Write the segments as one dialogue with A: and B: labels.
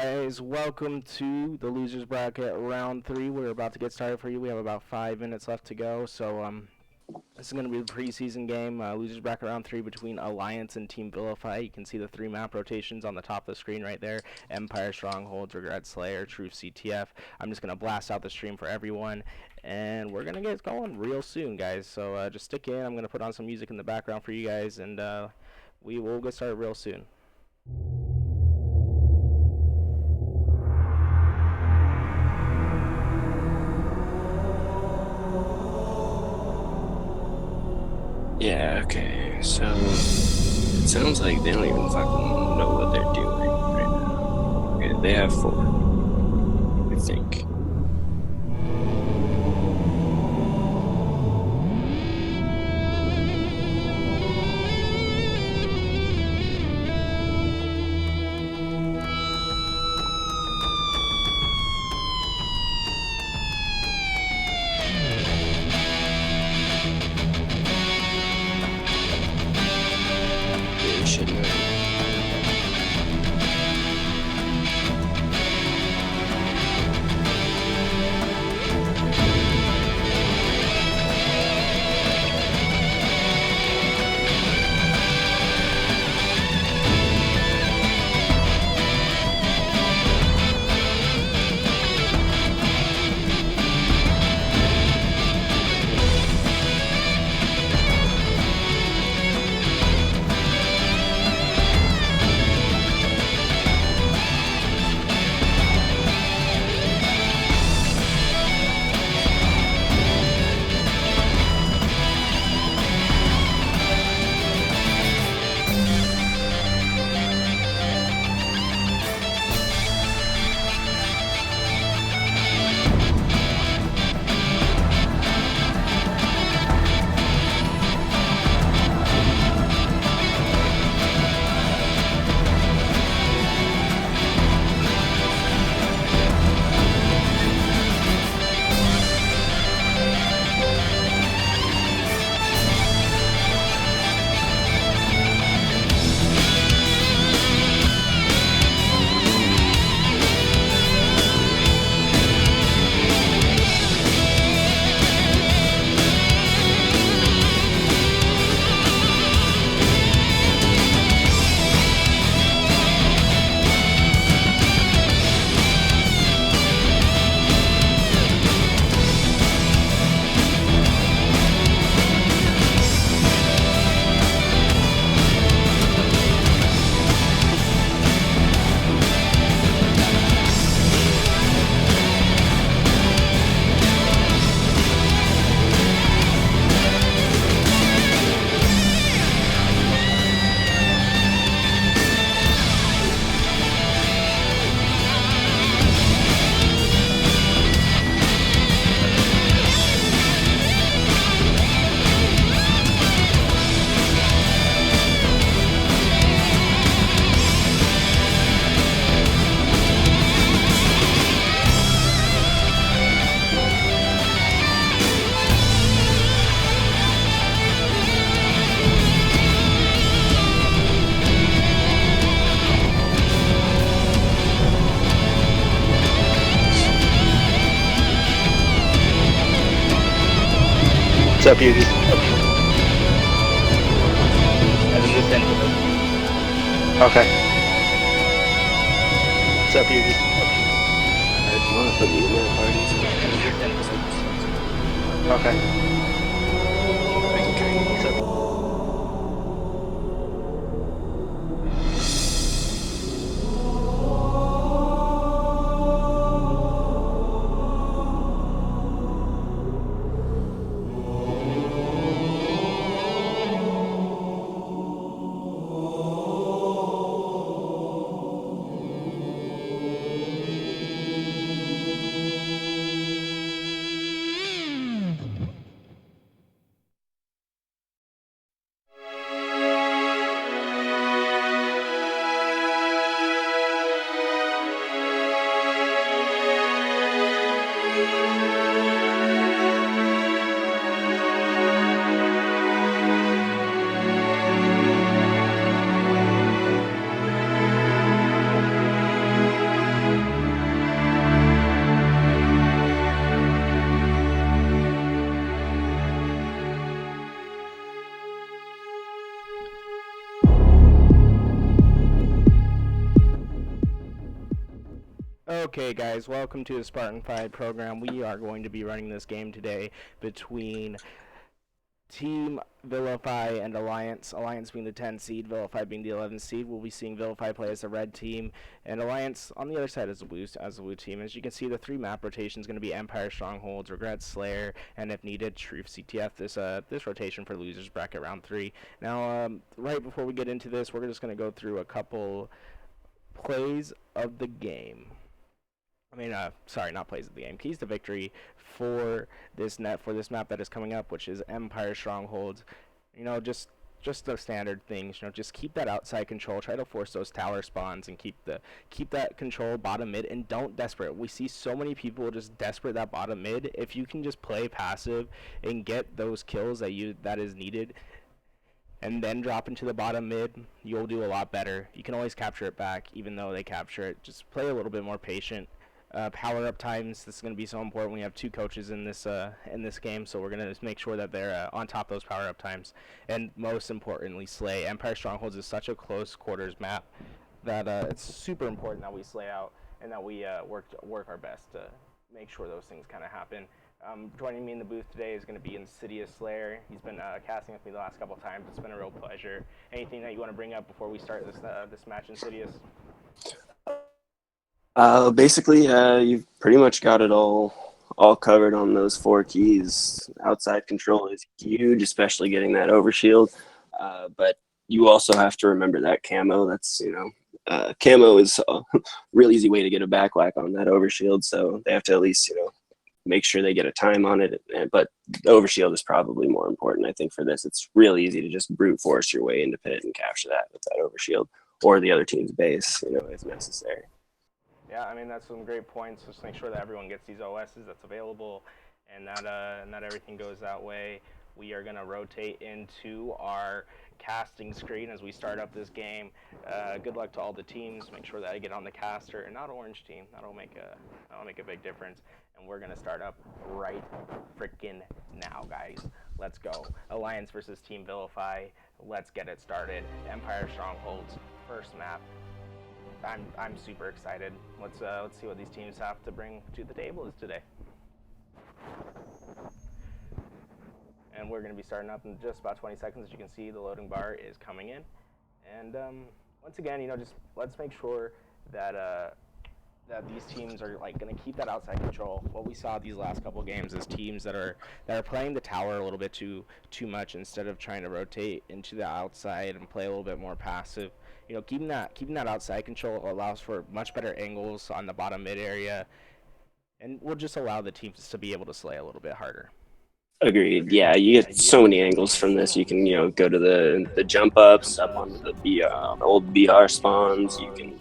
A: guys? Welcome to the Losers Bracket Round 3. We're about to get started for you. We have about 5 minutes left to go. This is going to be the preseason game, Losers Bracket Round 3 between Alliance and Team Vilify. You can see the 3 map rotations on the top of the screen right there. Empire, Strongholds, Regret Slayer, Truth CTF. I'm just going to blast out the stream for everyone. And we're going to get going real soon, guys. So just stick in. I'm going to put on some music in the background for you guys. And we will get started real soon.
B: Yeah, okay, so it sounds like they don't even fucking know what they're doing right now. Okay, they have 4, I think. They should know.
A: What's up, Yugi? Okay. What's up, Yugi?
B: If you want to put me in their parties,
A: Okay.
B: I can kind of hear.
A: Okay, guys, welcome to the Spartan V program. We are going to be running this game today between Team Vilify and Alliance. Alliance being the 10 seed, Vilify being the 11 seed. We'll be seeing Vilify play as the red team, and Alliance on the other side as the blue team. As you can see, the 3 map rotation is going to be Empire Strongholds, Regret Slayer, and if needed, Truth CTF. This rotation for losers bracket round 3. Now, right before we get into this, we're just going to go through a couple plays of the game. Sorry, not plays of the game. Keys to victory for this map that is coming up, which is Empire Strongholds. Just the standard things. Just keep that outside control. Try to force those tower spawns and keep that control bottom mid, and don't desperate. We see so many people just desperate that bottom mid. If you can just play passive and get those kills that is needed, and then drop into the bottom mid, you'll do a lot better. You can always capture it back, even though they capture it. Just play a little bit more patient. Power up times, this is going to be so important. We have 2 coaches in this game, so we're going to make sure that they're on top of those power up times. And most importantly, slay. Empire Strongholds is such a close quarters map that it's super important that we slay out and that we work our best to make sure those things kind of happen. Joining me in the booth today is going to be Insidious Slayer. He's been casting with me the last couple of times. It's been a real pleasure. Anything that you want to bring up before we start this match, Insidious?
B: Basically, you've pretty much got it all covered on those 4 keys. Outside control is huge, especially getting that overshield. But you also have to remember that camo. That's, camo is a real easy way to get a backlack on that overshield. So they have to at least, make sure they get a time on it. But the overshield is probably more important, I think, for this. It's real easy to just brute force your way into pit and capture that with that overshield or the other team's base, if necessary.
A: Yeah, that's some great points. Just make sure that everyone gets these OSs that's available, and that everything goes that way. We are going to rotate into our casting screen as we start up this game. Good luck to all the teams. Make sure that I get on the caster and not orange team. That'll make a big difference. And we're going to start up right freaking now, guys. Let's go. Alliance versus Team Vilify. Let's get it started. Empire Strongholds, first map. I'm super excited. Let's see what these teams have to bring to the table today. And we're going to be starting up in just about 20 seconds. As you can see, the loading bar is coming in. And once again, just let's make sure that that these teams are going to keep that outside control. What we saw these last couple games is teams that are playing the tower a little bit too much instead of trying to rotate into the outside and play a little bit more passive. Keeping that outside control allows for much better angles on the bottom mid area, and will just allow the teams to be able to slay a little bit harder.
B: Agreed. Yeah, you get so many angles from this. You can, go to the jump ups up on the old BR spawns. You can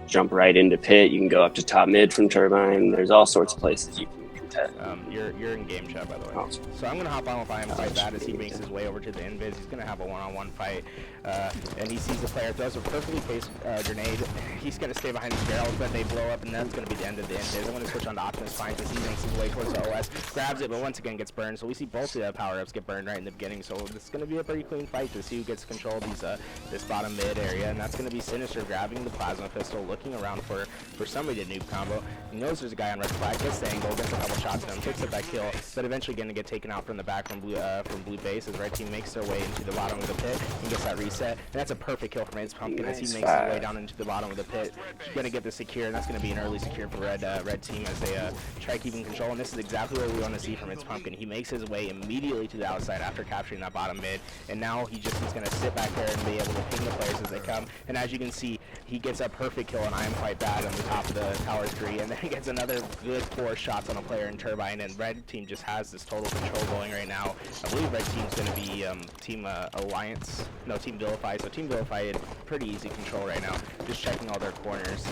B: jump right into pit. You can go up to top mid from turbine. There's all sorts of places you can contest.
A: You're in game chat, by the way. Oh. So I'm gonna hop on with him quite bad as he makes his way over to the invis. He's gonna have a one-on-one fight, and he sees the player, throws a perfectly placed grenade. He's gonna stay behind the barrels, but they blow up, and that's gonna be the end of the invis. I'm gonna switch on to Optimus Prime as he makes his way towards the OS, grabs it, but once again gets burned. So we see both of the power-ups get burned right in the beginning. So this is gonna be a pretty clean fight to see who gets control of this bottom mid area, and that's gonna be Sinister grabbing the plasma pistol, looking around for somebody to noob combo. He knows there's a guy on red flag, gets the angle, gets a couple shots at him, picks up that kill, but eventually going to get taken out from the back from blue base as red team makes their way into the bottom of the pit and gets that reset. And that's a perfect kill from Ace Pumpkin as he makes his way down into the bottom of the pit. He's going to get the secure, and that's going to be an early secure for red team as they try keeping control. And this is exactly what we want to see from Ace Pumpkin. He makes his way immediately to the outside after capturing that bottom mid, and now he's going to sit back there and be able to ping the players as they come. And as you can see, he gets a perfect kill on I Am Quite Bad on the top of the tower tree, and then he gets another good 4 shots on a player in Turbine, and red team just has this total control going right now. I believe red team's going to be Team Alliance, no, Team Vilify. So Team Vilify had pretty easy control right now, just checking all their corners.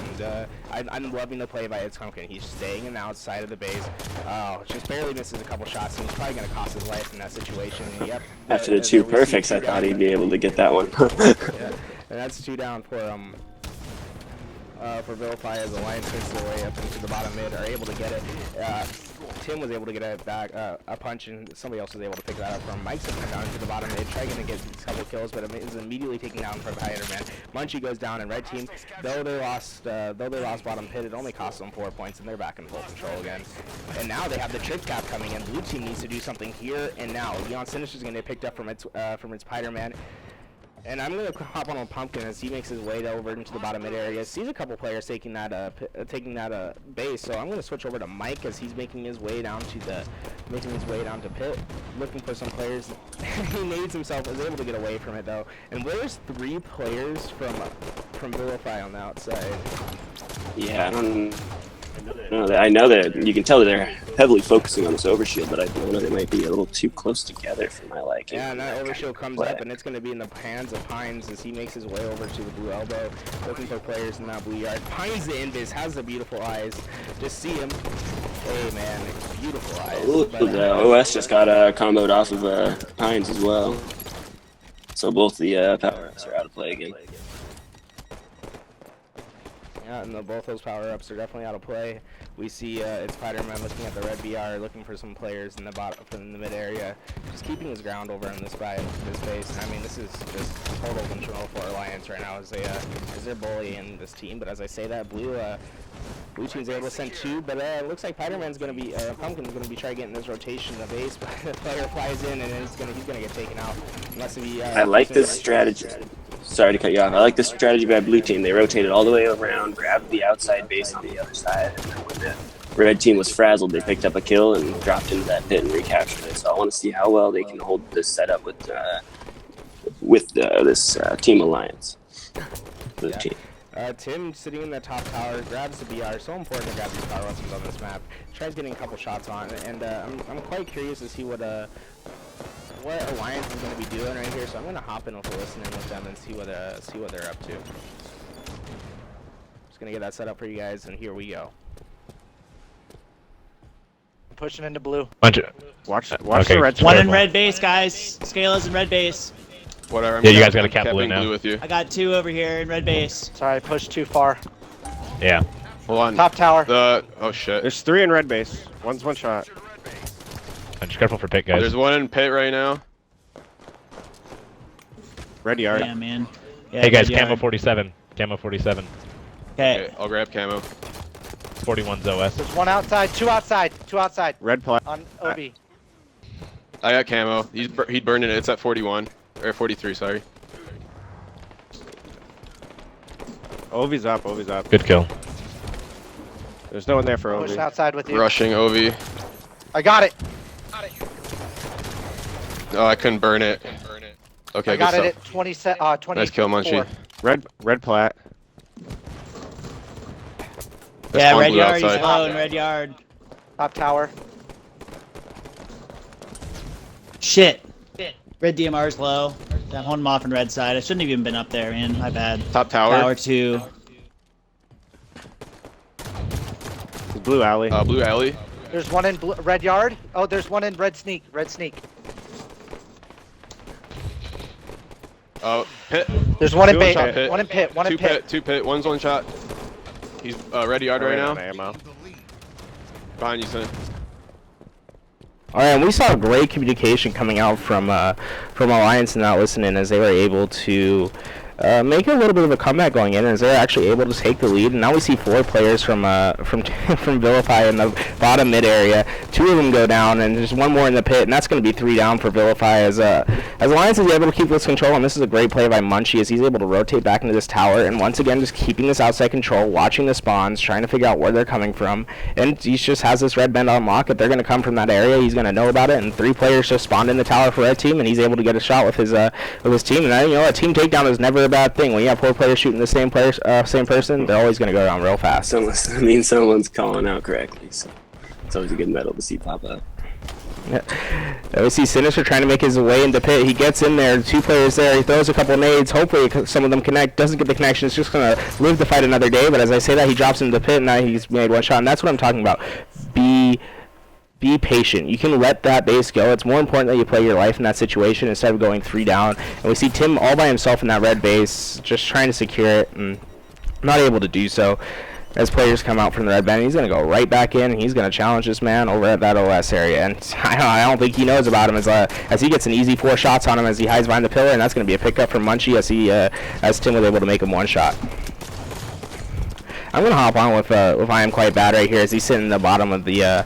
A: And I'm loving the play by Ace Pumpkin. He's staying in the outside of the base. Oh, just barely misses a couple shots, and he's probably going to cost his life in that situation. Yep.
B: After the 2 perfects, I thought he'd be able to get that one.
A: Yeah, and that's 2 down for for Vilify as Alliance makes their way up into the bottom mid, are able to get it. Tim was able to get it back, a punch, and somebody else was able to pick that up from Mike's down into the bottom mid, trying to get a couple kills, but it is immediately taken down from Spider-Man. Munchie goes down, and red team, though they lost bottom pit, it only cost them 4 points, and they're back in full control again. And now they have the trick cap coming in. Blue team needs to do something here and now. Leon Sinister is going to get picked up from its Spider-Man. And I'm going to hop on a Pumpkin as he makes his way over into the bottom mid area. Sees a couple players taking that base, so I'm going to switch over to Mike as he's making his way down to pit, looking for some players. He nades himself, is able to get away from it though. And there's 3 players from Vilify on the outside.
B: Yeah, I know that you can tell that they're heavily focusing on this overshield, but I know they might be a little too close together for my liking.
A: Yeah, and that overshield comes up, and it's going to be in the hands of Pines as he makes his way over to the blue elbow, looking for players in that blue yard. Pines the invis, has the beautiful eyes. Just see him. Hey, man, beautiful eyes.
B: Ooh, the OS just got comboed off of Pines as well. So both the power-ups are out of play again.
A: Yeah, and both those power-ups are definitely out of play. We see it's Spider-Man looking at the red BR, looking for some players in the bottom, in the mid area, just keeping his ground over in this base. And I mean, this is just total control for Alliance right now as they're bullying this team. But as I say that, blue team's able to send 2, but it looks like Spider-Man's gonna be Pumpkin's gonna be trying getting this rotation of base, but the player flies in and he's gonna get taken out unless he.
B: I like this strategy. Sorry to cut you off. I like this strategy by blue team. They rotated all the way around, grabbed the outside base on the other side, and then when the red team was frazzled, they picked up a kill and dropped into that pit and recaptured it. So I want to see how well they can hold this setup with this team alliance. Blue team.
A: Tim sitting in the top tower grabs the BR. So important to grab these power weapons on this map. Tries getting a couple shots on, and I'm quite curious to see what Alliance is going to be doing right here. So I'm going to hop in with a listen in with them and see what they're up to. Just going to get that set up for you guys, and here we go.
C: Pushing into blue.
D: Watch
E: Okay.
D: the red.
E: One in red base, guys. Scala's in red base.
D: Whatever.
F: Yeah, you guys got a cap blue now.
D: with you.
E: I got 2 over here in red base.
C: Sorry, I pushed too far.
F: Yeah.
D: Hold on.
C: Top tower.
D: Oh shit.
G: There's 3 in red base. One's one shot.
F: I'm just careful for pit, guys.
D: There's one in pit right now.
G: Red yard.
E: Yeah, man. Yeah,
F: Hey guys,
E: red
F: camo
E: yard.
F: 47. Camo 47.
E: Okay.
D: Okay, I'll grab camo.
F: 41's OS.
C: There's 1 outside, 2 outside, 2 outside.
G: Red plat.
C: On OB.
D: I got camo. He burned it. It's at 41 or 43. Sorry.
G: Ovi's up. Ovi's up.
F: Good kill.
G: There's no one there for
C: Pushing
G: Ovi.
C: outside with you.
D: Rushing Ovi.
C: I got it.
D: Oh, I couldn't burn it. Okay,
C: I got
D: good
C: it
D: stuff.
C: at 20.
D: Nice kill, Munchie.
G: Red plat.
D: There's
E: Yeah,
D: one
E: red
D: blue
E: yard. He's
D: outside.
E: low in red yard.
C: Top tower.
E: Shit. Red DMR's low. I'm holding him off on red side. I shouldn't have even been up there, man. My bad.
D: Top tower.
E: Tower 2.
G: Blue alley.
D: Blue alley.
C: There's 1 in red yard. Oh, there's 1 in red sneak. Red sneak.
D: Oh, pit.
C: There's 1 in
G: Two
C: bait.
G: shot
D: pit.
C: 1 in pit. 1 in pit.
D: Two pit. One's one shot. He's red yard right now.
G: Ammo.
D: Behind you, son.
A: All right, and we saw great communication coming out from Alliance and Not Listening as they were able to make a little bit of a comeback going in, as they're actually able to take the lead. And now we see 4 players from Vilify in the bottom mid area. 2 of them go down, and there's 1 more in the pit, and that's going to be 3 down for Vilify as Alliance is able to keep this control. And this is a great play by Munchie as he's able to rotate back into this tower, and once again just keeping this outside control, watching the spawns, trying to figure out where they're coming from. And he just has this red bend on lock. If they're going to come from that area, he's going to know about it. And 3 players just spawned in the tower for red team, and he's able to get a shot with his team. And a team takedown is never a bad thing. When you have 4 players shooting the same person, they're always going to go down real fast.
B: Someone's calling out correctly. So it's always a good medal to see pop up.
A: Yeah. We see Sinister trying to make his way into pit. He gets in there, 2 players there. He throws a couple nades. Hopefully some of them connect. Doesn't get the connection. It's just going to live to fight another day. But as I say that, he drops into pit, and now he's made 1 shot. And that's what I'm talking about. Be patient. You can let that base go. It's more important that you play your life in that situation instead of going 3 down. And we see Tim all by himself in that red base, just trying to secure it. And not able to do so. As players come out from the red band, he's going to go right back in, and he's going to challenge this man over at that OS area. And I don't think he knows about him as he gets an easy 4 shots on him as he hides behind the pillar, and that's going to be a pickup from Munchie as Tim was able to make him 1 shot. I'm going to hop on with I Am Quite Bad right here as he's sitting in the bottom of the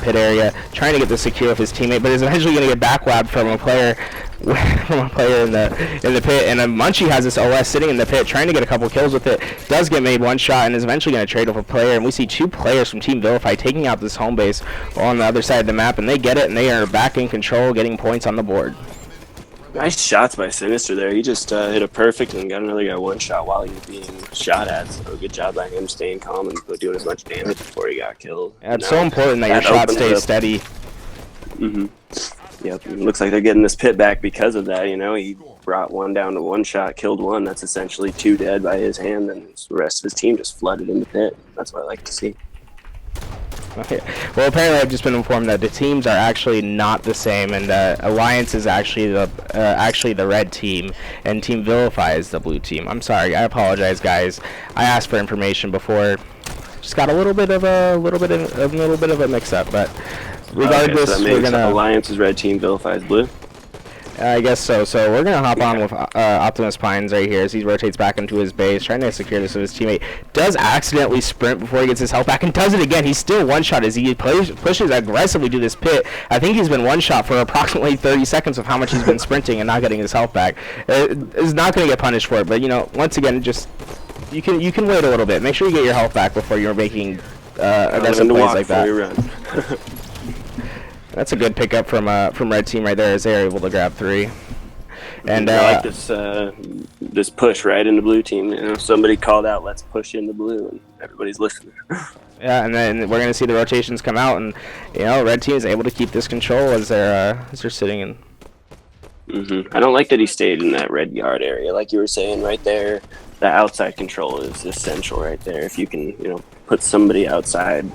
A: pit area, trying to get this secure with his teammate, but is eventually going to get backwabbed from a player in the pit, and Munchie has this OS sitting in the pit trying to get a couple kills with it. Does get made 1 shot and is eventually going to trade over a player, and we see 2 players from Team Vilify taking out this home base on the other side of the map, and they get it, and they are back in control, getting points on the board.
B: Nice shots by Sinister there. He just hit a perfect and got another guy 1 shot while he was being shot at. So good job by him staying calm and doing as much damage before he got killed.
A: Yeah, it's so important that your shot stays steady.
B: Yep. It looks like they're getting this pit back because of that. You know, he brought 1 down to 1 shot, killed 1. That's essentially 2 dead by his hand, and the rest of his team just flooded in the pit. That's what I like to see.
A: Okay. Well, apparently I've just been informed that the teams are actually not the same, and Alliance is actually the red team, and Team Vilify is the blue team. I'm sorry. I apologize, guys. I asked for information before. Just got a little bit of a mix-up, but regardless,
B: so
A: we're gonna.
B: Alliance is red team, Vilify is blue.
A: I guess so. So we're going to hop on with Optimus Pines right here as he rotates back into his base, trying to secure this with his teammate. Does accidentally sprint before he gets his health back, and does it again. He's still 1 shot as he pushes aggressively to this pit. I think he's been 1 shot for approximately 30 seconds with how much he's been sprinting and not getting his health back. Is not going to get punished for it, but, you know, once again, just you can wait a little bit. Make sure you get your health back before you're making aggressive plays like that. That's a good pickup from red team right there as they're able to grab 3. And
B: I like this push right into blue team. You know, somebody called out, "Let's push into blue," and everybody's listening.
A: Yeah, and then we're gonna see the rotations come out, and you know, red team is able to keep this control as they're sitting in.
B: I don't like that he stayed in that red yard area, like you were saying right there. The outside control is essential right there. If you can, you know, put somebody outside,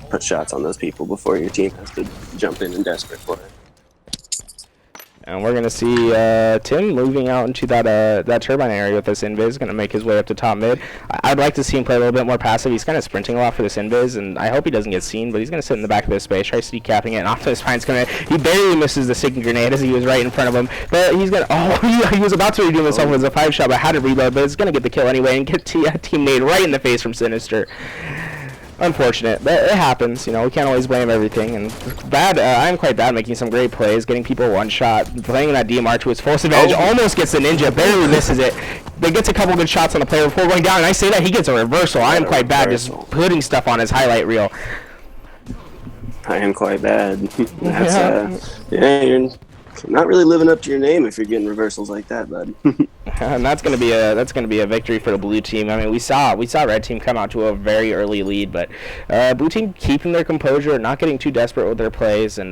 B: put shots on those people before your team has to jump in and desperate for it.
A: And we're gonna see Tim moving out into that turbine area with this invis, gonna make his way up to top mid. I'd like to see him play a little bit more passive. He's kind of sprinting a lot for this invis, and I hope he doesn't get seen. But he's gonna sit in the back of this space, try decapping it, and Optimus Prime's he barely misses the sinking grenade as he was right in front of him. But he's gonna he was about to redeem himself with a 5 shot, but had to reload. But it's gonna get the kill anyway and get teammate right in the face from Sinister. Unfortunate, but it happens. You know, we can't always blame everything. And I'm quite bad making some great plays, getting people 1 shot, playing that DMR to its fullest advantage. Almost gets the ninja, barely misses it. But gets a couple good shots on the player before going down. And I say that he gets a reversal. I am quite bad, just putting stuff on his highlight reel.
B: I am quite bad. That's you're not really living up to your name if you're getting reversals like that, bud.
A: And that's gonna be a victory for the blue team. I mean, we saw red team come out to a very early lead, but blue team keeping their composure, not getting too desperate with their plays, and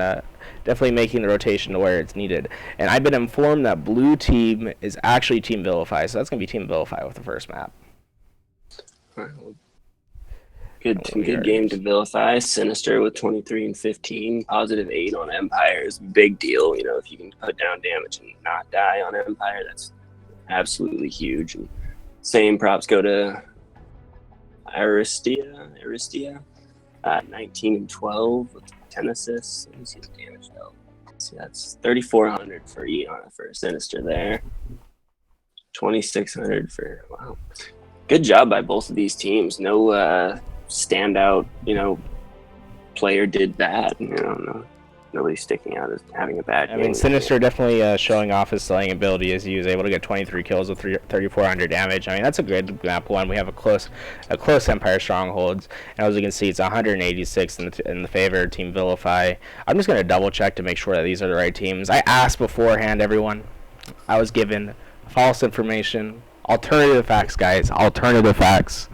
A: definitely making the rotation to where it's needed. And I've been informed that blue team is actually Team Vilify, so that's gonna be Team Vilify with the first map.
B: Good game to Vilify. Sinister with 23 and 15. Positive 8 on Empire is a big deal. You know, if you can put down damage and not die on Empire, that's absolutely huge. And same props go to Aristia. 19 and 12 with 10 assists. Let me see the damage though. See, that's 3,400 for Sinister there. 2,600 for wow. Good job by both of these teams. No standout, you know, player did bad. You know, nobody's sticking out as having a bad game.
A: I mean, Sinister definitely showing off his slaying ability as he was able to get 23 kills with 3,400 damage. I mean, that's a good map one. We have a close Empire strongholds, and as you can see, it's 186 in the favor of Team Vilify. I'm just going to double check to make sure that these are the right teams. I asked beforehand, everyone. I was given false information. Alternative facts, guys. Alternative facts.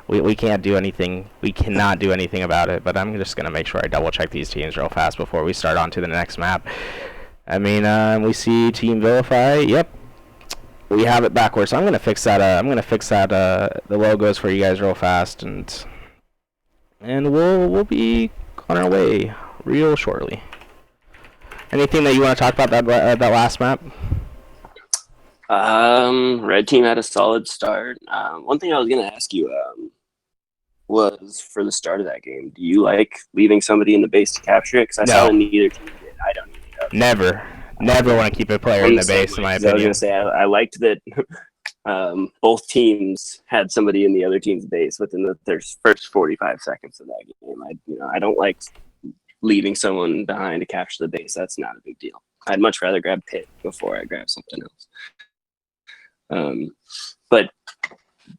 A: We can't do anything. We cannot do anything about it. But I'm just gonna make sure I double check these teams real fast before we start on to the next map. I mean, we see Team Vilify. Yep, we have it backwards. So I'm gonna fix that. The logos for you guys real fast, and we'll be on our way real shortly. Anything that you want to talk about that last map?
B: Red team had a solid start. One thing I was gonna ask you was for the start of that game. Do you like leaving somebody in the base to capture it? Because I saw
A: No.
B: that neither team did. I don't either.
A: Never want to keep a player in the base, in my
B: I was
A: opinion.
B: gonna say I liked that both teams had somebody in the other team's base within the first 45 seconds of that game. I don't like leaving someone behind to capture the base. That's not a big deal. I'd much rather grab pit before I grab something else. But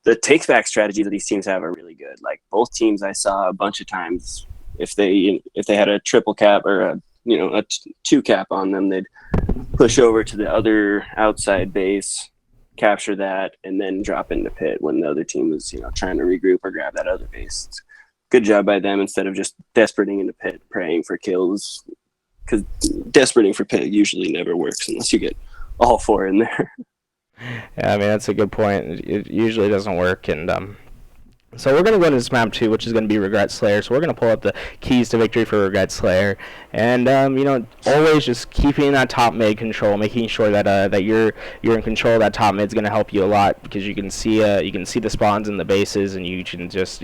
B: the take back strategies that these teams have are really good. Like both teams, I saw a bunch of times if they had a triple cap or a two cap on them, they'd push over to the other outside base, capture that, and then drop into pit when the other team was trying to regroup or grab that other base. It's good job by them instead of just desperating into pit, praying for kills. Because desperating for pit usually never works unless you get all four in there.
A: Yeah, I mean, that's a good point. It usually doesn't work, and so we're going to go into this map 2, which is going to be Regret Slayer. So we're going to pull up the keys to victory for Regret Slayer. And, always just keeping that top mid control, making sure that that you're in control of that top mid is going to help you a lot, because you can see the spawns and the bases, and you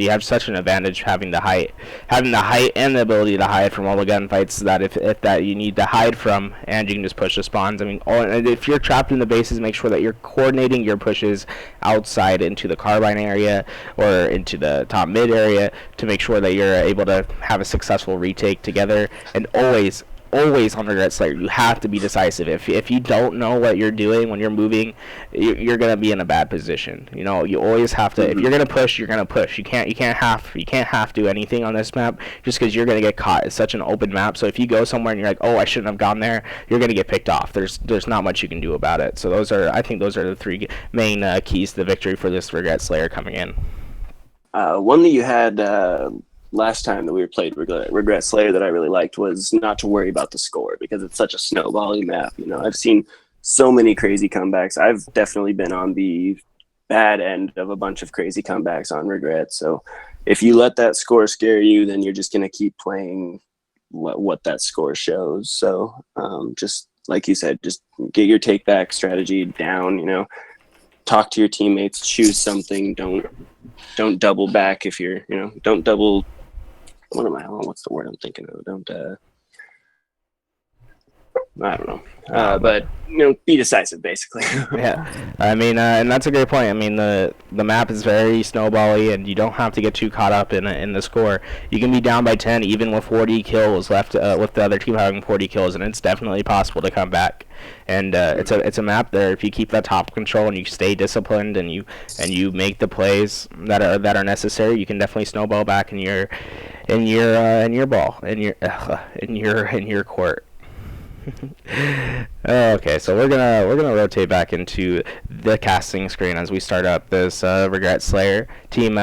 A: have such an advantage having the height and the ability to hide from all the gunfights that if that you need to hide from, and you can just push the spawns. I mean, and if you're trapped in the bases, make sure that you're coordinating your pushes outside into the carbine area or into the top mid area to make sure that you're able to have a successful retake together. And always on Regret Slayer, you have to be decisive. If you don't know what you're doing when you're moving, you're gonna be in a bad position. You always have to. If you're gonna push, you're gonna push. You can't half do anything on this map just because you're gonna get caught. It's such an open map. So if you go somewhere and you're like, oh, I shouldn't have gone there, you're gonna get picked off. There's not much you can do about it. So I think those are the three main keys to the victory for this Regret Slayer coming in.
B: One that you had last time that we played Regret Slayer that I really liked was not to worry about the score, because it's such a snowbally map. I've seen so many crazy comebacks. I've definitely been on the bad end of a bunch of crazy comebacks on Regret. So if you let that score scare you, then you're just going to keep playing what that score shows. So just like you said, just get your take back strategy down, talk to your teammates, choose something. Don't double back if you're, don't double. What's the word I'm thinking of? I don't know. But be decisive, basically.
A: Yeah, I mean, and that's a great point. I mean, the map is very snowbally, and you don't have to get too caught up in the score. You can be down by 10, even with 40 kills left, with the other team having 40 kills, and it's definitely possible to come back. And it's a map there. If you keep that top control and you stay disciplined and you make the plays that are necessary, you can definitely snowball back in your court. Okay, so we're gonna rotate back into the casting screen as we start up this Regret Slayer team.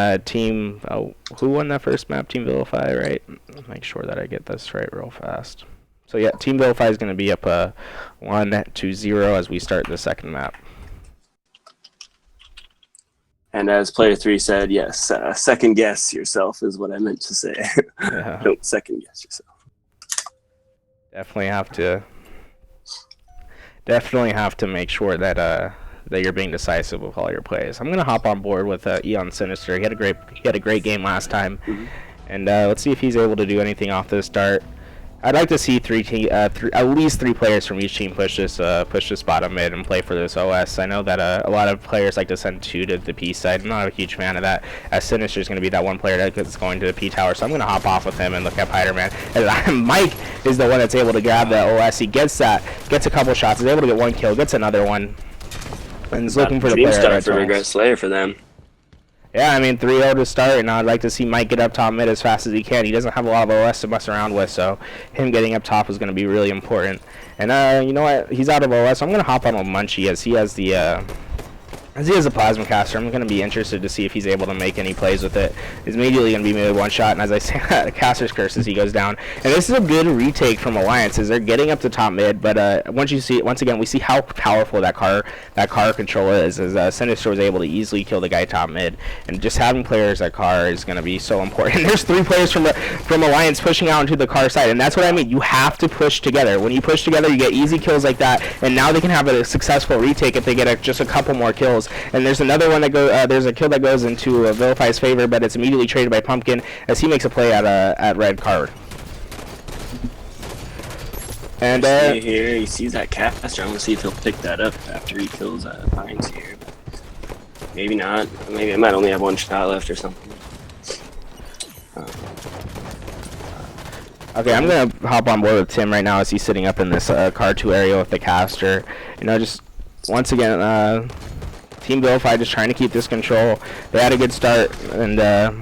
A: Who won that first map? Team Vilify, right? Make sure that I get this right real fast. So yeah, Team Vilify is gonna be up 1-0 as we start the second map.
B: And as player 3 said, yes, second guess yourself is what I meant to say.
A: Yeah.
B: Don't second guess yourself.
A: Definitely have to make sure that that you're being decisive with all your plays. I'm gonna hop on board with Eon Sinister. He had a great game last time, and let's see if he's able to do anything off the start. I'd like to see at least three players from each team push this bottom mid and play for this OS. I know that a lot of players like to send 2 to the P side. I'm not a huge fan of that, as Sinister's going to be that one player that's going to the P tower. So I'm going to hop off with him and look at Spider-Man. And Mike is the one that's able to grab the OS. He gets a couple shots, is able to get 1 kill, gets another one, and is looking for the player.
B: Dream start for Regret Slayer for them.
A: Yeah, I mean, 3-0 to start, and I'd like to see Mike get up top mid as fast as he can. He doesn't have a lot of OS to mess around with, so him getting up top is going to be really important. And you know what? He's out of OS, so I'm going to hop on with Munchie, as he has the As he has a plasma caster, I'm going to be interested to see if he's able to make any plays with it. He's immediately going to be made one shot, and as I say, caster's curse as he goes down. And this is a good retake from Alliance, as they're getting up to top mid, but once again, we see how powerful that car control is, as Sinister was able to easily kill the guy top mid. And just having players at car is going to be so important. And there's 3 players from Alliance pushing out into the car side, and that's what I mean. You have to push together. When you push together, you get easy kills like that, and now they can have a successful retake if they get just a couple more kills. And there's another one that there's a kill that goes into Vilify's favor, but it's immediately traded by Pumpkin as he makes a play at red card. And
B: see here, he sees that caster. I want to see if he'll pick that up after he kills Pines here. Maybe not. Maybe I might only have 1 shot left or something.
A: Okay, I'm gonna hop on board with Tim right now as he's sitting up in this car 2 area with the caster. You know, just once again, Team Vilify just trying to keep this control. They had a good start, and they're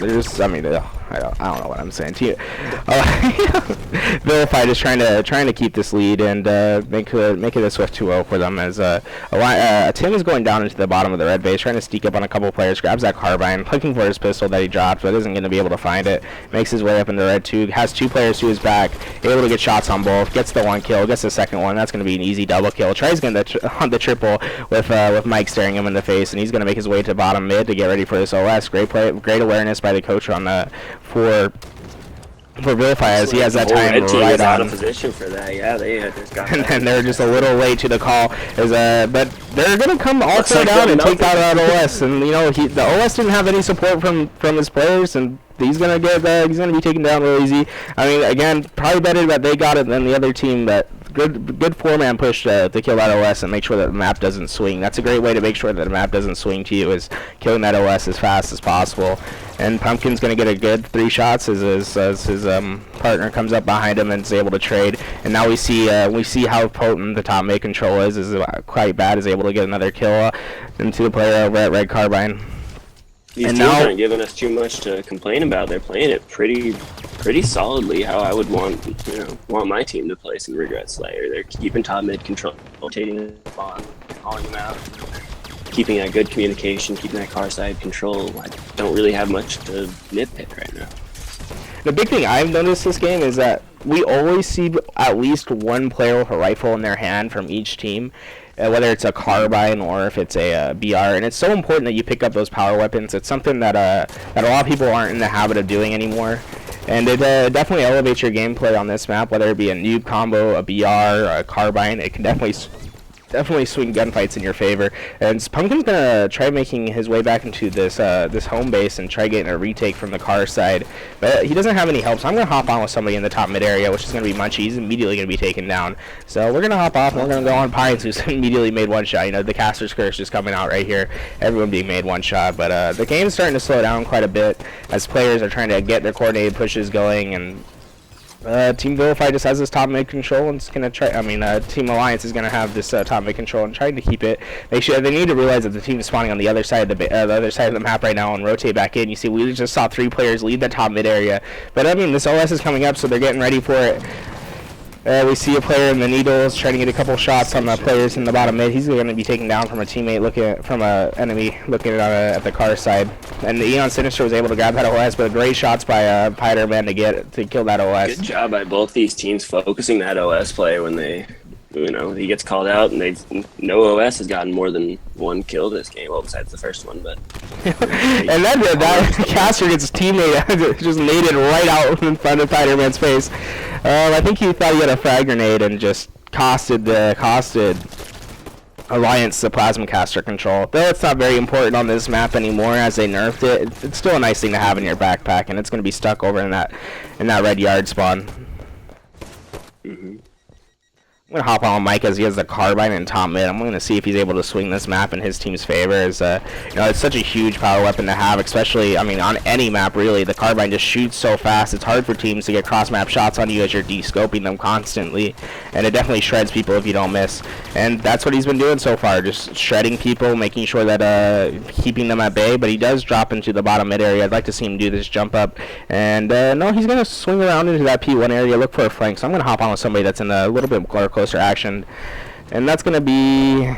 A: just, I mean, I don't know what I'm saying. Vilify just trying to keep this lead and make it a swift 2-0 for them, as Tim is going down into the bottom of the red base, trying to sneak up on a couple players, grabs that carbine, looking for his pistol that he dropped, but isn't going to be able to find it. Makes his way up into red 2, has 2 players to his back, able to get shots on both, gets the 1 kill, gets the second one. That's going to be an easy double kill. Tries getting the triple with Mike staring him in the face, and he's going to make his way to bottom mid to get ready for this OS. Great play, great awareness by the coach on for Vilify, as he has that time right
B: out
A: on.
B: of position for that. Yeah, they just got
A: And then they're just a little late to the call, but they're gonna come all the way down and take out that OS. And you know, the OS didn't have any support from his players, and he's gonna be taken down real easy. I mean, again, probably better that they got it than the other team. But good 4-man push to kill that OS and make sure that the map doesn't swing. That's a great way to make sure that the map doesn't swing to you, is killing that OS as fast as possible. And Pumpkin's going to get a good 3 shots as his partner comes up behind him and is able to trade. And now we see how potent the top mid control is quite bad, is able to get another kill into the player over at Red Carbine.
B: These
A: and
B: teams
A: now
B: aren't giving us too much to complain about. They're playing it pretty solidly, how I would want my team to play some Regret Slayer. They're keeping top mid control, rotating them on, calling them out, keeping that good communication, keeping that car side control. I don't really have much to nitpick right now.
A: The big thing I've noticed this game is that we always see at least 1 player with a rifle in their hand from each team, whether it's a carbine or if it's a BR. And it's so important that you pick up those power weapons. It's something that a lot of people aren't in the habit of doing anymore. And it definitely elevates your gameplay on this map, whether it be a noob combo, a BR, or a carbine. It can definitely swing gunfights in your favor. And Pumpkin's gonna try making his way back into this home base and try getting a retake from the car side, but he doesn't have any help, so I'm gonna hop on with somebody in the top mid area, which is gonna be Munchie. He's immediately gonna be taken down, so we're gonna hop off and we're gonna go on Pines, who's immediately made 1 shot. You know, the caster's curse just coming out right here, everyone being made 1 shot. But the game's starting to slow down quite a bit as players are trying to get their coordinated pushes going, and Team Vilify just has this top mid control and it's gonna try. I mean, Team Alliance is gonna have this top mid control and trying to keep it. They need to realize that the team is spawning on the other side of the map right now and rotate back in. You see, we just saw 3 players leave the top mid area, but I mean, this OS is coming up, so they're getting ready for it. We see a player in the needles trying to get a couple shots on the players in the bottom mid. He's going to be taken down from a teammate from an enemy looking at the car side. And the Eon Sinister was able to grab that OS, but great shots by Spider-Man to kill that OS.
B: Good job by both these teams focusing that OS player when they, he gets called out, and no OS has gotten more than 1 kill this game. Well, besides the first one, but.
A: And then that caster gets his teammate just naded right out in front of Spider-Man's face. I think he thought he had a frag grenade and just costed Alliance the plasma caster control. Though it's not very important on this map anymore as they nerfed it. It's still a nice thing to have in your backpack, and it's going to be stuck over in that red yard spawn. I'm going to hop on Mike as he has the carbine and top mid. I'm going to see if he's able to swing this map in his team's favor. As, it's such a huge power weapon to have, especially, I mean, on any map, really. The carbine just shoots so fast. It's hard for teams to get cross-map shots on you as you're de-scoping them constantly. And it definitely shreds people if you don't miss. And that's what he's been doing so far, just shredding people, making sure that, keeping them at bay. But he does drop into the bottom mid area. I'd like to see him do this jump up. And, no, he's going to swing around into that P1 area, look for a flank. So I'm going to hop on with somebody that's in a little bit closer action, and that's going to be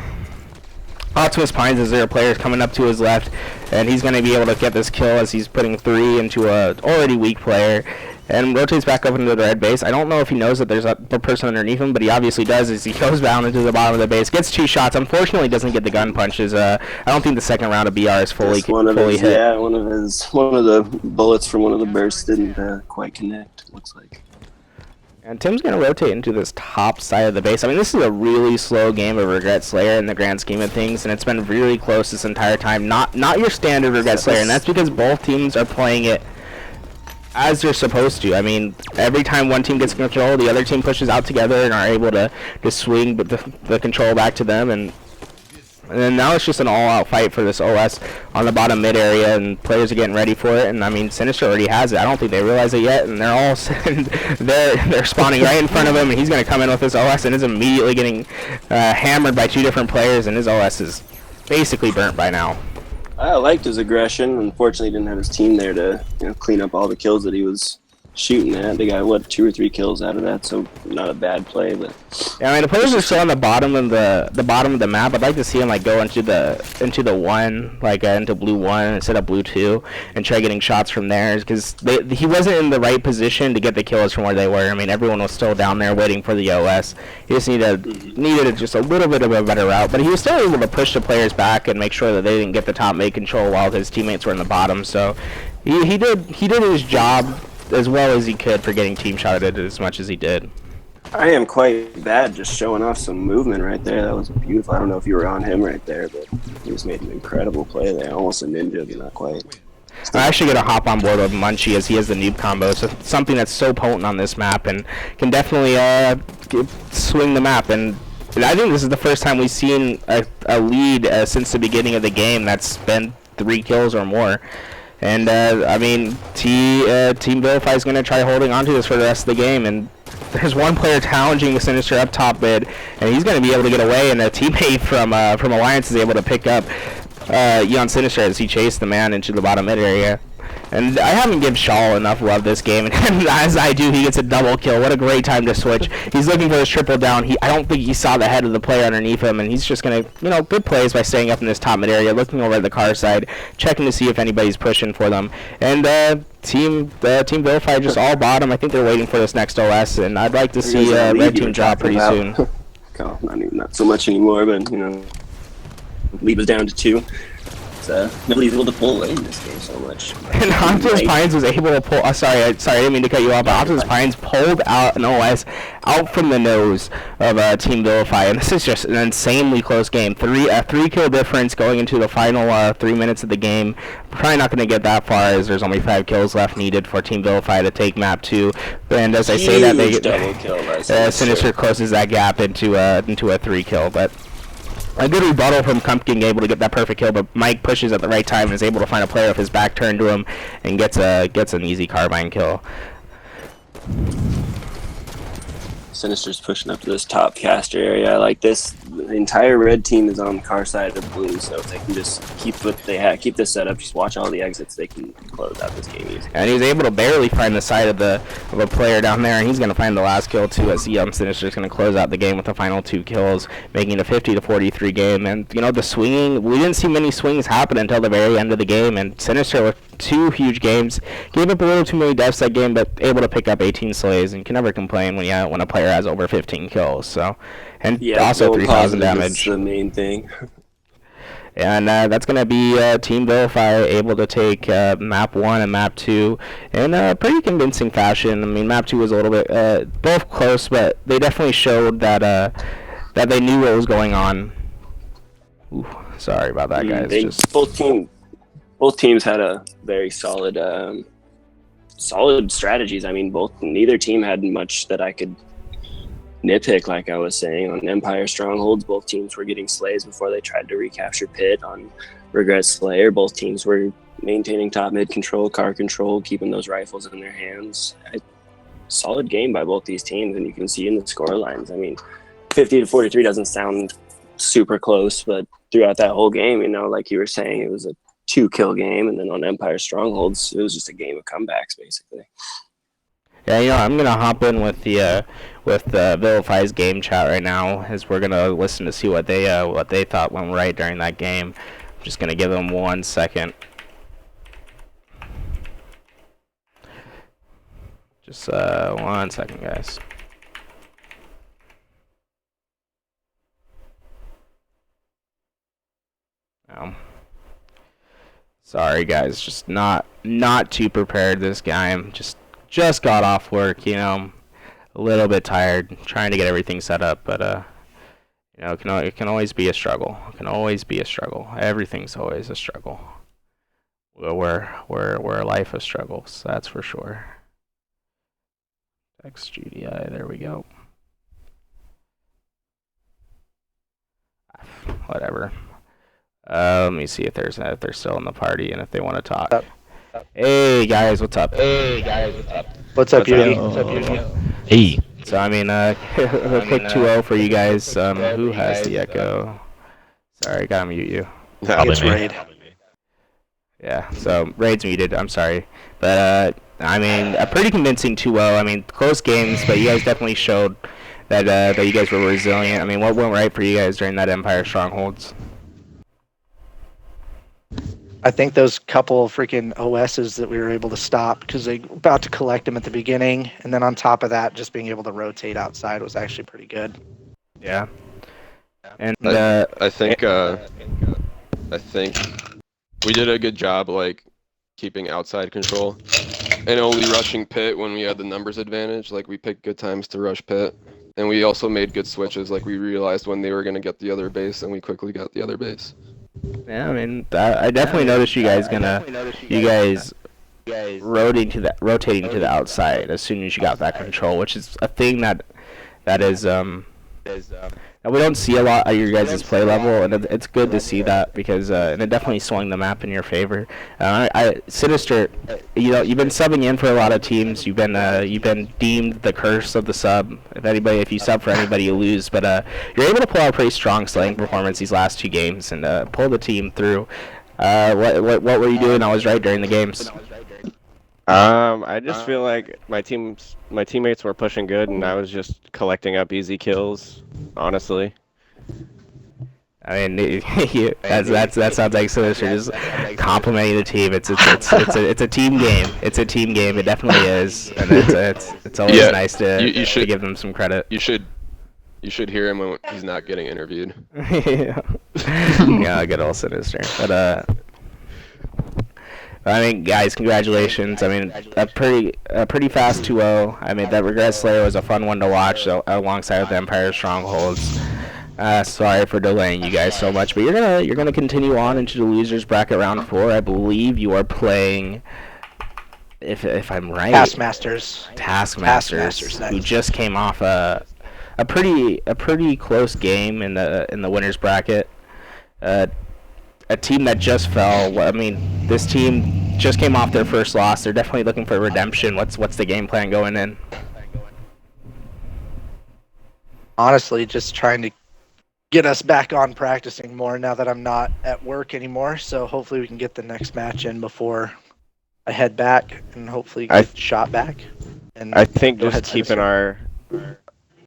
A: Optimus Pines is there, players coming up to his left, and he's going to be able to get this kill as he's putting 3 into a already weak player, and rotates back up into the red base. I don't know if he knows that there's a person underneath him, but he obviously does as he goes down into the bottom of the base, gets 2 shots, unfortunately doesn't get the gun punches. I don't think the second round of BR is fully hit.
B: Yeah, one of the bullets from one of the bursts didn't quite connect, looks like.
A: And Tim's going to rotate into this top side of the base. I mean, this is a really slow game of Regret Slayer in the grand scheme of things, and it's been really close this entire time. Not your standard Regret Slayer, and that's because both teams are playing it as they're supposed to. I mean, every time one team gets control, the other team pushes out together and are able to swing the control back to them, and then now it's just an all-out fight for this OS on the bottom mid area, and players are getting ready for it. And I mean, Sinister already has it. I don't think they realize it yet, and they're all they're spawning right in front of him, and he's going to come in with his OS and is immediately getting hammered by 2 different players, and his OS is basically burnt by now.
B: I liked his aggression. Unfortunately, he didn't have his team there to clean up all the kills that he was shooting at. They got 2 or 3 kills out of that, so not a bad play. But
A: yeah, I mean, the players are still on the bottom of the bottom of the map. I'd like to see him like go into the 1, like into blue 1 instead of blue 2, and try getting shots from there, because he wasn't in the right position to get the kills from where they were. I mean, everyone was still down there waiting for the OS. He just needed just a little bit of a better route, but he was still able to push the players back and make sure that they didn't get the top mid control while his teammates were in the bottom. So he did his job as well as he could for getting team shotted as much as he did.
B: I am quite bad just showing off some movement right there. That was beautiful. I don't know if you were on him right there, but he just made an incredible play there. Almost a ninja, but not quite.
A: I'm actually going to hop on board with Munchie as he has the noob combo, so something that's so potent on this map and can definitely swing the map. And I think this is the first time we've seen a lead since the beginning of the game that's been 3 kills or more. And I mean, Team Vilify is going to try holding on to this for the rest of the game. And there's one player challenging the Sinister up top mid, and he's going to be able to get away. And a teammate from Alliance is able to pick up Eon Sinister as he chased the man into the bottom mid area. And I haven't given Shaw enough love this game, and as I do, he gets a double kill. What a great time to switch. He's looking for his triple down. I don't think he saw the head of the player underneath him, and he's just going to, good plays by staying up in this top mid area, looking over at the car side, checking to see if anybody's pushing for them. And Team Vilify just all bottom. I think they're waiting for this next OS, and I'd like to see Red Team drop pretty soon.
B: Not so much anymore, but, lead was down to 2. Nobody's able to pull away in this game so much.
A: And Optimus Pines was able to pull. Sorry, I didn't mean to cut you off. But Optimus Pines pulled out an OS out from the nose of Team Vilify, and this is just an insanely close game. 3 kill difference going into the final 3 minutes of the game. Probably not going to get that far, as there's only 5 kills left needed for Team Vilify to take map 2. And as I say that, they
B: double kill by
A: Sinister closes that gap into a 3 kill, but. A good rebuttal from Kumpkin, able to get that perfect kill, but Mike pushes at the right time and is able to find a player with his back turned to him and gets an easy carbine kill.
B: Sinister's pushing up to this top caster area. I like this. The entire red team is on the car side of blue, so if they can just keep what they have, keep this setup, just watch all the exits, they can close out this game easy.
A: And he's able to barely find the side of a player down there, and he's going to find the last kill too, as Sinister's going to close out the game with the final 2 kills, making it a 50-43 game. And the swinging, we didn't see many swings happen until the very end of the game, and Sinister with 2 huge games, gave up a little too many deaths that game, but able to pick up 18 slays, and can never complain when a player has over 15 kills. So, and also 3,000 damage.
B: That's the main thing.
A: And that's going to be Team Vilify able to take map 1 and map 2 in a pretty convincing fashion. I mean, map 2 was a little bit both close, but they definitely showed that they knew what was going on. Ooh, sorry about that, guys.
B: Both teams had a very solid strategies. I mean, neither team had much that I could nitpick, like I was saying. On Empire Strongholds, both teams were getting slays before they tried to recapture Pit. On Regret Slayer, both teams were maintaining top mid control, car control, keeping those rifles in their hands. Solid game by both these teams, and you can see in the score lines. I mean, 50-43 doesn't sound super close, but throughout that whole game, like you were saying, it was a 2-kill game, and then on Empire Strongholds, it was just a game of comebacks, basically.
A: Yeah, I'm gonna hop in with with Vilify's game chat right now, as we're gonna listen to see what they thought went right during that game. I'm just gonna give them 1 second. Just 1 second, guys. Sorry guys, just not too prepared this game. Just got off work, you know, a little bit tired, trying to get everything set up, but you know, it can always be a struggle. It can always be a struggle. Everything's always a struggle. We're a life of struggles, that's for sure. XGDI, there we go. Whatever. Let me see if they're still in the party and if they want to talk. Hey guys, what's up?
C: What's up, Yugi?
E: What's up, Yugi?
F: Hey.
A: So I mean, a quick 2-0 for you guys. Who has the echo? Sorry, gotta mute you.
F: Probably
C: It's
F: me.
C: Raid.
A: Yeah, so Raid's muted. I'm sorry, but I mean, a pretty convincing 2-0. I mean, close games, but you guys definitely showed that you guys were resilient. I mean, what went right for you guys during that Empire Strongholds?
C: I think those couple freaking OSs that we were able to stop because they were about to collect them at the beginning, and then on top of that, just being able to rotate outside was actually pretty good.
A: Yeah. And
D: I think we did a good job, like, keeping outside control and only rushing pit when we had the numbers advantage. Like, we picked good times to rush pit, and we also made good switches. Like, we realized when they were going to get the other base, and we quickly got the other base.
A: yeah, I mean, I definitely noticed you guys rotating to the outside as soon as you got that control, which is a thing that is we don't see a lot at your guys' play level, and it's good to see that because and it definitely swung the map in your favor. Sinister, you know, you've been subbing in for a lot of teams. You've been deemed the curse of the sub. If you sub for anybody, you lose. But you're able to pull out a pretty strong slaying performance these last 2 games and pull the team through. What were you doing? I was right during the games.
G: I just feel like my teammates were pushing good, and I was just collecting up easy kills. Honestly.
A: I mean, that sounds like Sinister just complimenting the team. It's a team game. It's a team game. It definitely is, and it's always nice to give them some credit.
D: You should hear him when he's not getting interviewed.
A: Yeah, good old Sinister. But I mean, guys, congratulations. I mean, a pretty fast 2-0. I mean, that Regret Slayer was a fun one to watch, alongside with the Empire Strongholds. Sorry for delaying you guys so much, but you're gonna continue on into the losers bracket round 4. I believe you are playing, if I'm right,
C: Taskmasters.
A: Taskmasters, who
C: next.
A: just came off a pretty close game in the winners bracket. A team that just fell. I mean, this team just came off their first loss. They're definitely looking for redemption. What's the game plan going in?
C: Honestly, just trying to get us back on practicing more now that I'm not at work anymore. So hopefully we can get the next match in before I head back and hopefully get shot back. And
G: I think
C: go
G: just
C: ahead,
G: keeping
C: Sinister.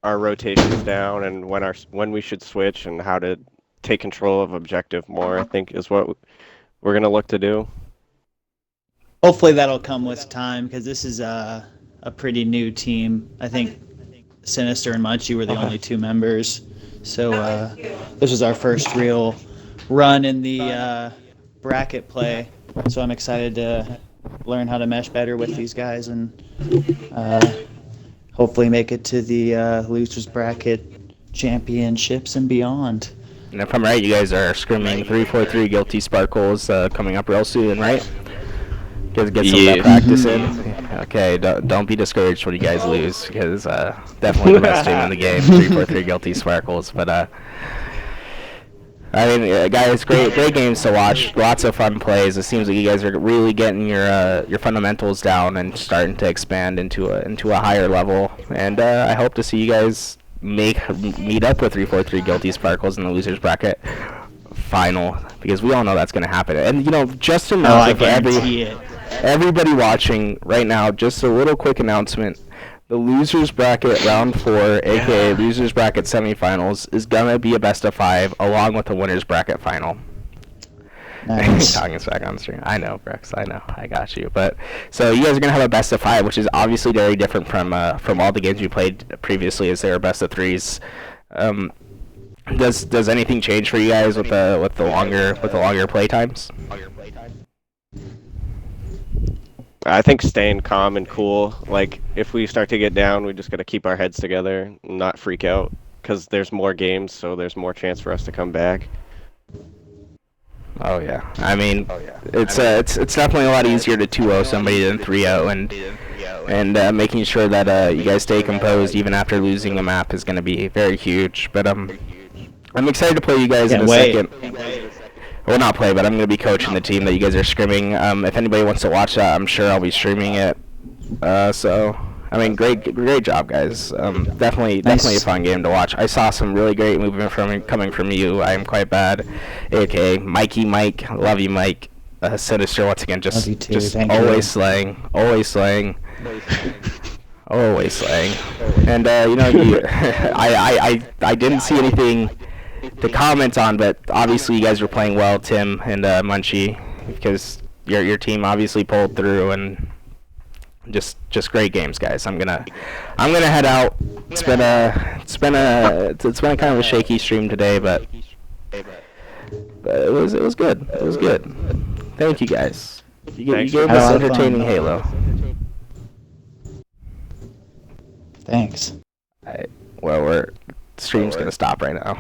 G: our rotations down and when we should switch and how to take control of objective more, I think is what we're gonna look to do.
E: Hopefully that'll come with time because this is a pretty new team. I think Sinister and Munchie were the only 2 members, so this is our first real run in the bracket play. So I'm excited to learn how to mesh better with these guys and hopefully make it to the losers bracket championships and beyond.
A: And if I'm right, you guys are scrimming 3-4-3 Guilty Sparkles coming up real soon, right? Get some of that practice in. Okay, don't be discouraged when you guys lose, because definitely the best team in the game, 3-4-3 Guilty Sparkles. But I mean, guys, great games to watch. Lots of fun plays. It seems like you guys are really getting your fundamentals down and starting to expand into a higher level. And I hope to see you guys meet up with 3-4-3 Guilty Sparkles in the losers bracket final, because we all know that's going to happen. And you know, just to know,
E: I guarantee it.
A: Everybody watching right now, just a little quick announcement. The losers bracket round 4, aka losers bracket semifinals, is gonna be a best of 5 along with the winners bracket final.
E: Nice.
A: Talking back on stream. I know, Brooks. I know. I got you. But so you guys are gonna have a best of 5, which is obviously very different from all the games we played previously, as they were best of 3s. Does anything change for you guys with the longer play times?
G: I think staying calm and cool. Like, if we start to get down, we just got to keep our heads together and not freak out, because there's more games, so there's more chance for us to come back.
A: Oh yeah. I mean, it's definitely a lot easier to 2-0 somebody than 3-0, and making sure that you guys stay composed even after losing a map is going to be very huge. But I'm excited to play you guys in a second. Well, not play, but I'm going to be coaching the team that you guys are scrimming. If anybody wants to watch that, I'm sure I'll be streaming it. So, I mean, great job, guys. Definitely a fun game to watch. I saw some really great movement coming from you. I am quite bad, aka Mikey Mike. Love you, Mike. Sinister once again, just always slaying, always slaying. Always slaying. And I didn't see anything to comment on, but obviously you guys were playing well, Tim and Munchie, because your team obviously pulled through, and just great games, guys. I'm gonna head out. It's been a kind of a shaky stream today, but it was good. It was good. Thank you, guys. You gave us entertaining Halo.
E: Thanks.
A: Well, stream's gonna stop right now.